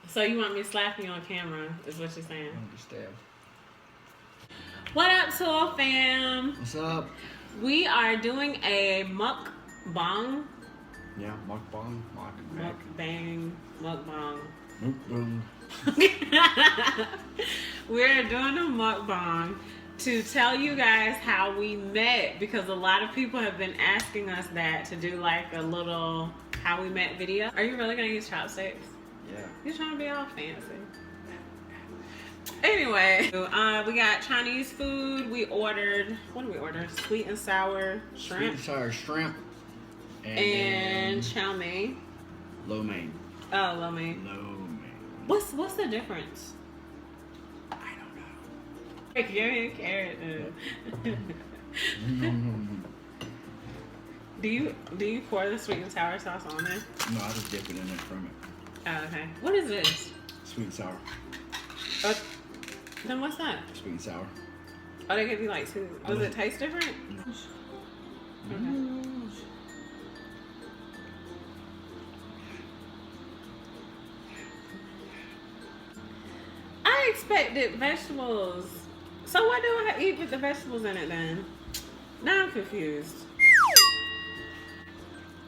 So you want me to slap you on camera, is what you're saying? Understand. What up, Soul Fam? What's up? We are doing a mukbang. Yeah, mukbang. Mukbang. Mukbang. We're doing a mukbang to tell you guys how we met, because a lot of people have been asking us that, to do like a little how we met video. Are you really gonna use chopsticks? Yeah. You're trying to be all fancy. Anyway, we got Chinese food. We ordered, what did we order? Sweet and sour shrimp. Sweet and sour shrimp. And chow mein. Lo mein. Oh, lo mein. Lo mein. What's the difference? I don't know. Like, give me a carrot. Do you pour the sweet and sour sauce on there? No, I just dip it in there from it. Oh, okay. What is this? Sweet and sour. Then what's that? Sweet and sour. Oh, they give you like two. Does it taste different? Okay. I expected vegetables. So what do I eat with the vegetables in it then? Now I'm confused.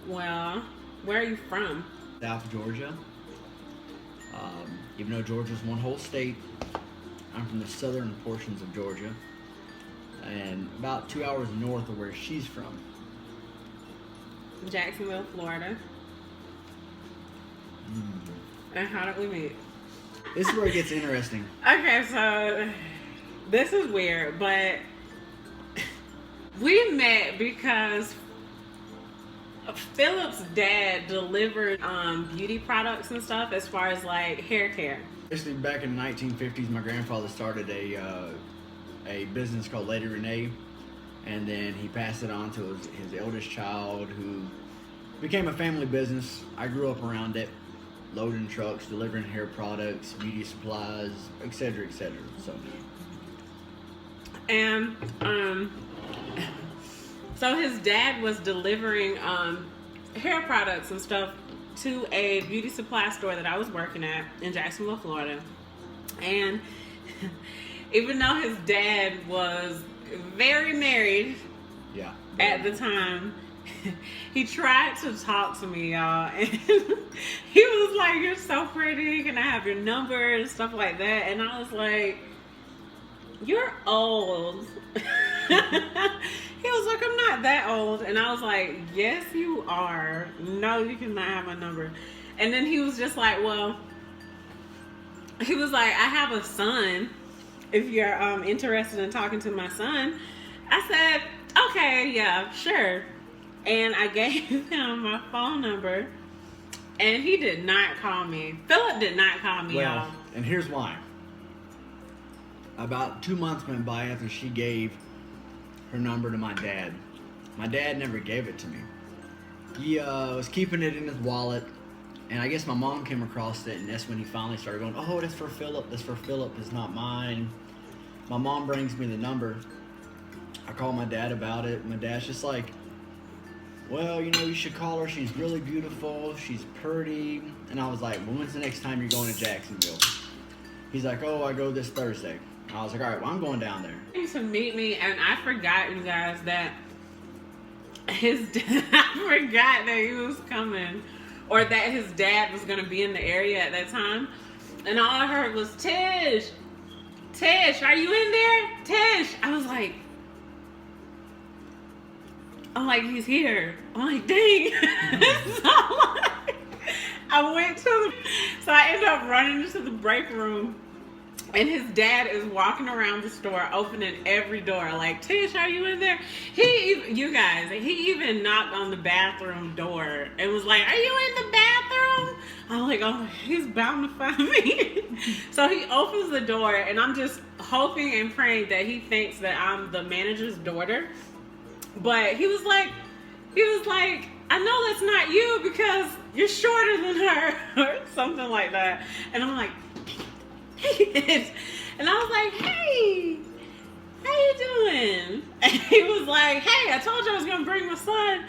Well, where are you from? South Georgia. Even though Georgia's one whole state, I'm from the southern portions of Georgia, and about 2 hours north of where she's from. Jacksonville, Florida. And how did we meet? This is where it gets interesting. Okay, so this is weird, but we met because Philip's dad delivered beauty products and stuff, as far as like hair care. Basically, back in the 1950s, my grandfather started a business called Lady Renee, and then he passed it on to his eldest child, who became a family business. I grew up around it, loading trucks, delivering hair products, beauty supplies, etc., etc. So, and so his dad was delivering hair products and stuff to a beauty supply store that I was working at in Jacksonville, Florida. And even though his dad was very married, yeah, at the time, he tried to talk to me, y'all, and he was like, "You're so pretty, can I have your number?" and stuff like that. And I was like, "You're old." He was like, "I'm not that old." And I was like, "Yes, you are. No, you cannot have my number." And then he was just like, "Well," he was like, "I have a son, if you're interested in talking to my son." I said, "Okay, yeah, sure." And I gave him my phone number, and he did not call me. Philip did not call me, well, y'all. And here's why. About 2 months went by after she gave her number to my dad. My dad never gave it to me. He was keeping it in his wallet, and I guess my mom came across it, and that's when he finally started going, "Oh, that's for Philip, that's for Philip, it's not mine." My mom brings me the number. I call my dad about it. My dad's just like, "Well, you know, you should call her. She's really beautiful. She's pretty." And I was like, "Well, when's the next time you're going to Jacksonville?" He's like, "Oh, I go this Thursday." I was like, "All right, well, I'm going down there." He came to meet me, and I forgot, you guys, that his dad, I forgot that he was coming, or that his dad was going to be in the area at that time. And all I heard was, "Tish, Tish, are you in there? Tish." I was like, "He's here." I'm like, "Dang." I went to so I ended up running into the break room, and his dad is walking around the store opening every door like, "Tish, are you in there?" He even knocked on the bathroom door and was like, "Are you in the bathroom?" I'm like, "Oh, he's bound to find me." So he opens the door, and I'm just hoping and praying that he thinks that I'm the manager's daughter. But he was like, "I know that's not you because you're shorter than her," or something like that. And I'm like, and I was like, "Hey, how you doing?" And he was like, "Hey, I told you I was gonna bring my son."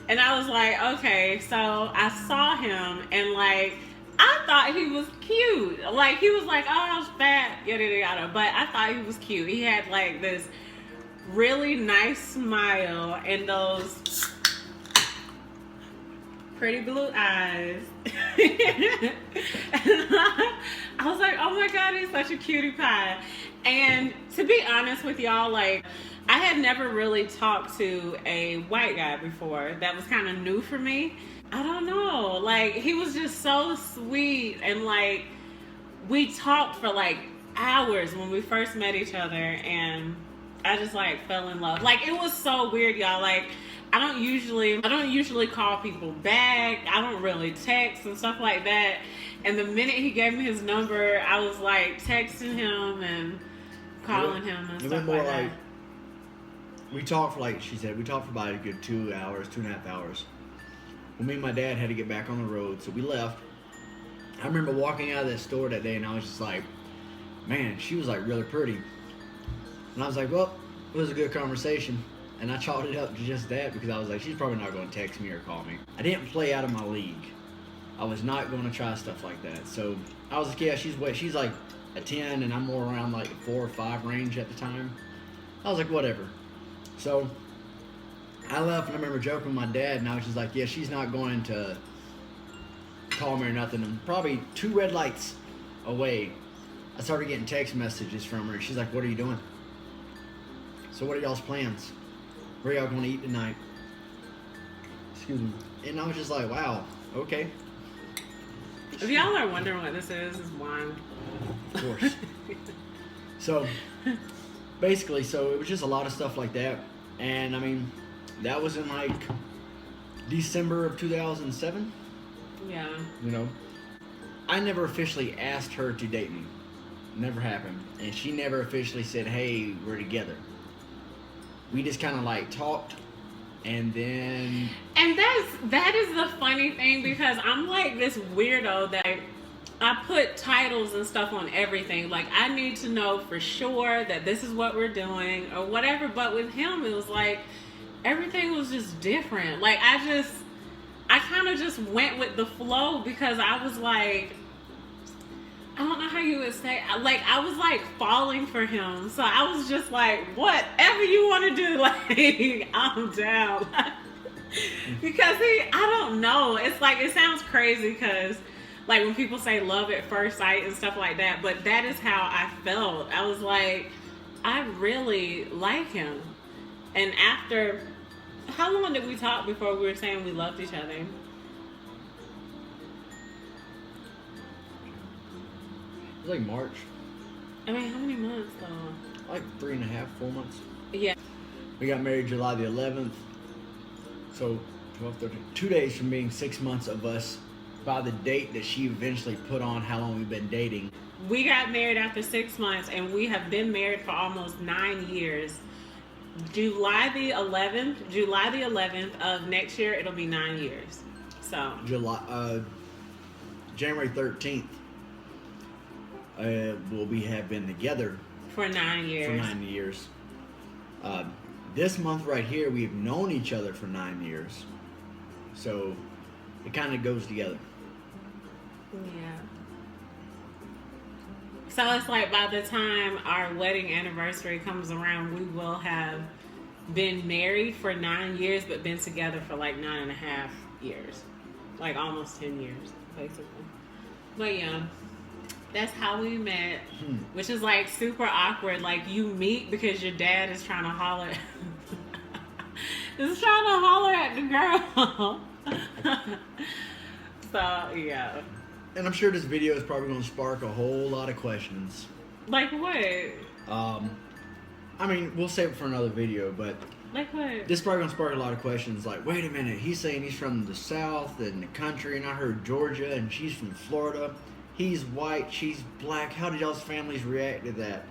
And I was like, "Okay." So I saw him, and like I thought he was cute. Like, he was like, oh, I was fat, yada, yada, yada. But I thought he was cute. He had, like, this really nice smile and those pretty blue eyes. And I was like, oh my God, he's such a cutie pie. And to be honest with y'all, like, I had never really talked to a white guy before. That was kind of new for me. I don't know. Like, he was just so sweet. And, like, we talked for, like, hours when we first met each other. And I just, like, fell in love. Like, it was so weird, y'all. Like, I don't usually call people back. I don't really text and stuff like that. And the minute he gave me his number, I was, like, texting him and calling him and stuff like that. We talked for, like she said, we talked for about a good 2 hours, 2.5 hours. Well, me and my dad had to get back on the road, so we left. I remember walking out of that store that day, and I was just like, man, she was, like, really pretty. And I was like, well, it was a good conversation. And I chalked it up to just that because I was like, she's probably not going to text me or call me. I didn't play out of my league. I was not going to try stuff like that. So I was like, yeah, she's like a 10, and I'm more around, like, 4 or 5 range at the time. I was like, whatever. So I left, and I remember joking with my dad, and I was just like, yeah, she's not going to call me or nothing. And probably 2 red lights away, I started getting text messages from her. She's like, what are you doing? So what are y'all's plans? Where are y'all going to eat tonight? Excuse me. And I was just like, wow, okay. If y'all are wondering what this is wine. Of course. So basically, so it was just a lot of stuff like that. And I mean, that was in like December of 2007. Yeah. You know, I never officially asked her to date me. Never happened. And she never officially said, hey, we're together. We just kind of like talked, and then... And that is the funny thing, because I'm like this weirdo that I put titles and stuff on everything. Like, I need to know for sure that this is what we're doing or whatever. But with him, it was like everything was just different. Like, I kind of just went with the flow because I was like, I don't know how you would say, like, I was like falling for him. So I was just like, whatever you want to do, like, I'm down. Because I don't know. It's like, it sounds crazy because, like, when people say love at first sight and stuff like that, but that is how I felt. I was like, I really like him. And after, how long did we talk before we were saying we loved each other? It was like March. I mean, how many months though? Like 3.5, 4 months. Yeah. We got married July the 11th. So 12, 13, 2 days from being 6 months of us by the date that she eventually put on how long we've been dating. We got married after 6 months, and we have been married for almost 9 years. July the 11th of next year, it'll be 9 years. So January 13th. We have been together for 9 years. This month right here, we've known each other for 9 years. So it kind of goes together. Yeah. So it's like by the time our wedding anniversary comes around, we will have been married for 9 years, but been together for like 9.5 years. Like almost 10 years, basically. But yeah. That's how we met, which is like super awkward. Like, you meet because your dad is trying to holler. Is trying to holler at the girl. So yeah. And I'm sure this video is probably going to spark a whole lot of questions. Like what? I mean, we'll save it for another video, but like what? This is probably going to spark a lot of questions. Like, wait a minute, he's saying he's from the South and the country, and I heard Georgia, and she's from Florida. He's white, she's black. How did y'all's families react to that?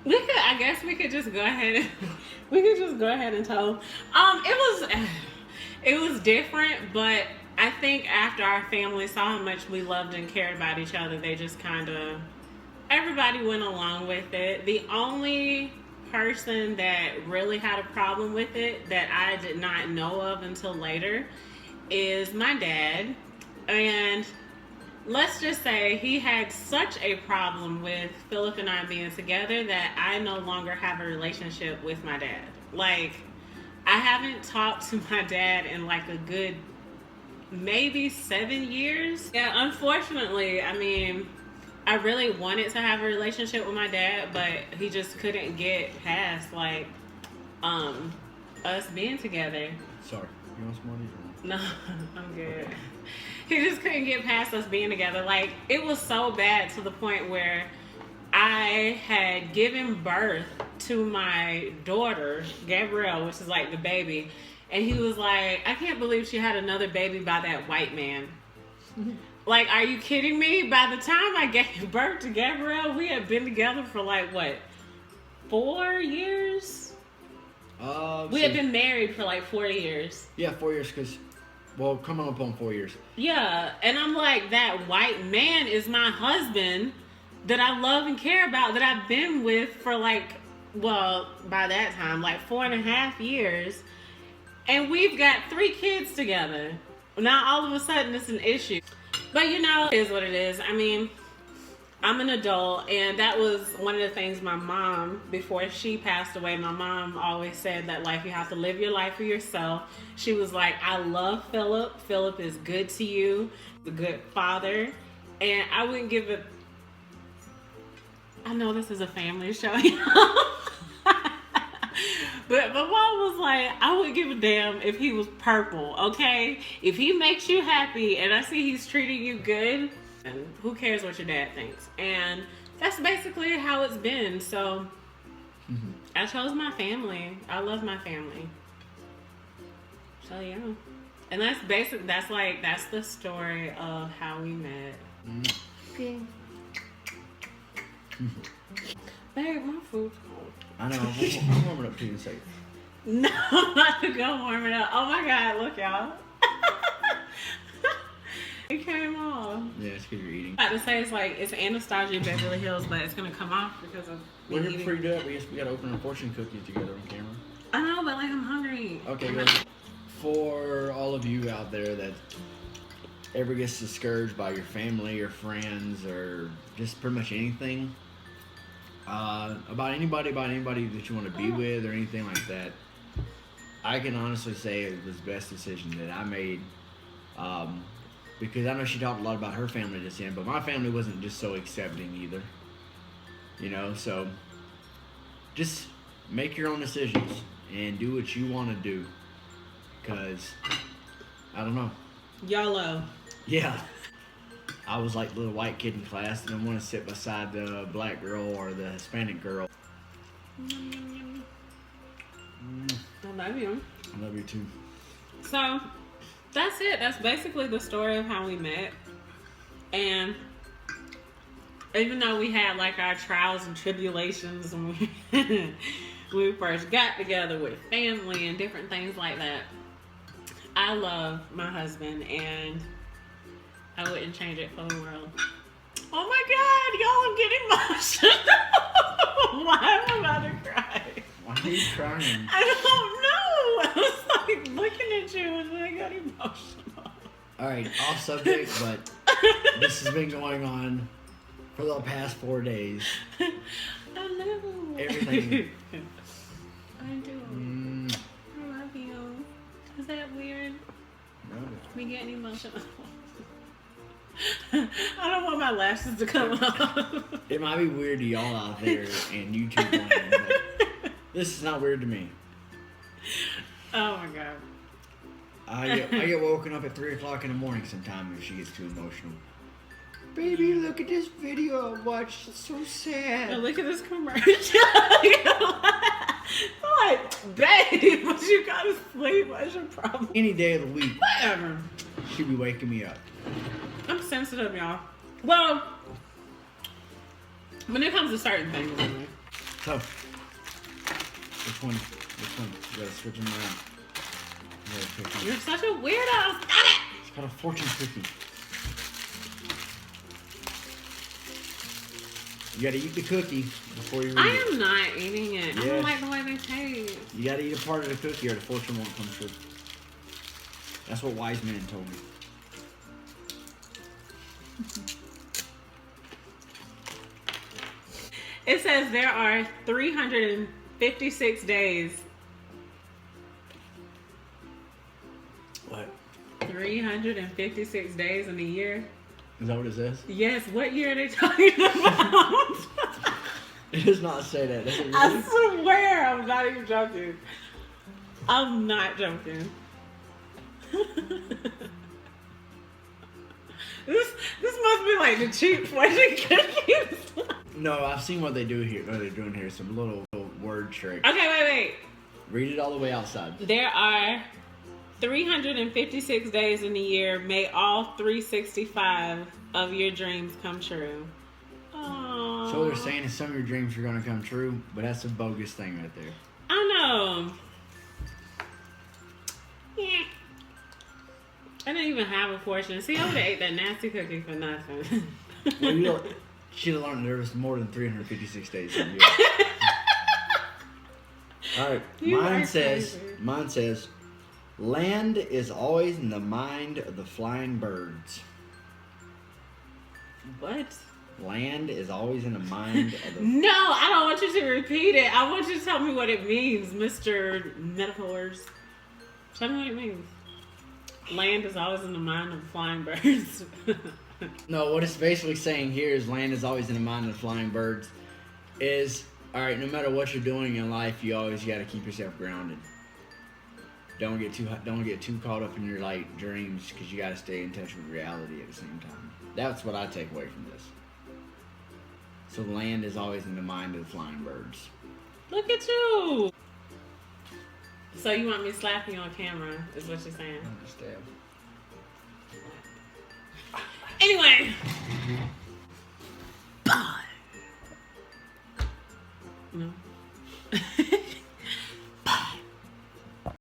I guess we could just go ahead and tell. It was different, but I think after our family saw how much we loved and cared about each other, they just kind of, everybody went along with it. The only person that really had a problem with it that I did not know of until later is my dad. And let's just say he had such a problem with Philip and I being together that I no longer have a relationship with my dad. Like, I haven't talked to my dad in like a good maybe 7 years. Yeah, unfortunately, I mean, I really wanted to have a relationship with my dad, but he just couldn't get past like us being together. Sorry. You want some more of these? No, I'm good. He just couldn't get past us being together. Like, it was so bad to the point where I had given birth to my daughter, Gabrielle, which is like the baby. And he was like, I can't believe she had another baby by that white man. Like, are you kidding me? By the time I gave birth to Gabrielle, we had been together for like, what, 4 years? We had been married for like 4 years. Yeah, 4 years, because, well, coming up on 4 years. Yeah, and I'm like, that white man is my husband that I love and care about, that I've been with for like, well, by that time, like 4.5 years. And we've got 3 kids together. Now all of a sudden it's an issue. But you know, it is what it is. I mean, I'm an adult, and that was one of the things my mom, before she passed away, my mom always said that, like, you have to live your life for yourself. She was like, I love Philip. Philip is good to you, a good father. And I wouldn't give it. I know this is a family show, you know? But my mom was like, I wouldn't give a damn if he was purple, okay? If he makes you happy and I see he's treating you good, and who cares what your dad thinks? And that's basically how it's been. So I chose my family. I love my family. So yeah. And that's basic. That's the story of how we met. Okay. Babe, my food's cold. I know. I'm warming up to you in a second. No, I'm not gonna go warm it up. Oh my God, look, y'all. It came off. Yeah, it's because you're eating. I have to say it's Anastasia Beverly Hills, but it's gonna come off because of me When you're eating. freed up, we gotta open our fortune cookies together on camera. I know, but like I'm hungry. Okay, good. For all of you out there that ever gets discouraged by your family or friends or just pretty much anything, about anybody that you want to be with or anything like that, I can honestly say it was the best decision that I made. Because I know she talked a lot about her family just then, but my family wasn't just so accepting either. You know, so just make your own decisions and do what you want to do. Because, I don't know. YOLO. Yeah. I was like the little white kid in class and I want to sit beside the black girl or the Hispanic girl. I love you. I love you too. So that's it. That's basically the story of how we met. And even though we had like our trials and tribulations when we first got together with family and different things like that, I love my husband and I wouldn't change it for the world. Oh my God, y'all, I'm getting emotional. Why am I about to cry? Why are you crying? I don't know. I was like looking at you and I got emotional. Alright, off subject, but this has been going on for the past 4 days. I know. Everything. I do. I love you. Is that weird? No. Me getting emotional. I don't want my lashes to come off. It might be weird to y'all out there and YouTube land, but this is not weird to me. Oh my God. I get woken up at 3 o'clock in the morning sometime if she gets too emotional. Baby, look at this video I watched. It's so sad. Now look at this commercial. I'm like, babe, but you gotta sleep. What's your problem? Any day of the week, Whatever. she'll be waking me up. I'm sensitive, y'all. Well, when it comes to certain things, anyway. So, which one? You gotta switch them around. You gotta pick one. You're such a weirdo. Stop it. It's called a fortune cookie. You gotta eat the cookie before you read I it. am not eating it. I Yes. don't like the way they taste. You gotta eat a part of the cookie or the fortune won't come true. That's what wise men told me. It says there are 356 days. What? 356 days in a year. Is that what it says? Yes. What year are they talking about? It does not say that. Does it really? I swear, I'm not even joking. I'm not joking. This must be like the cheap fortune cookies. No, I've seen what they do here. What they're doing here. Some little word trick. Okay, wait. Read it all the way outside. There are 356 days in a year. May all 365 of your dreams come true. Aww. So what they're saying is some of your dreams are going to come true, but that's a bogus thing right there. I know. Yeah. I didn't even have a portion. See, I would have ate that nasty cookie for nothing. Well, you know, she'd have learned there was more than 356 days in a year. All right, mine says, land is always in the mind of the flying birds. What? Land is always in the mind of the... No, I don't want you to repeat it. I want you to tell me what it means, Mr. Metaphors. Tell me what it means. Land is always in the mind of the flying birds. No, what it's basically saying here is land is always in the mind of the flying birds. Is, all right, no matter what you're doing in life, you always got to keep yourself grounded. Don't get too caught up in your like dreams, because you got to stay in touch with reality at the same time. That's what I take away from this. So land is always in the mind of the flying birds. Look at you. So you want me to slap you on camera, is what you're saying? Understand. Anyway. Bye. No.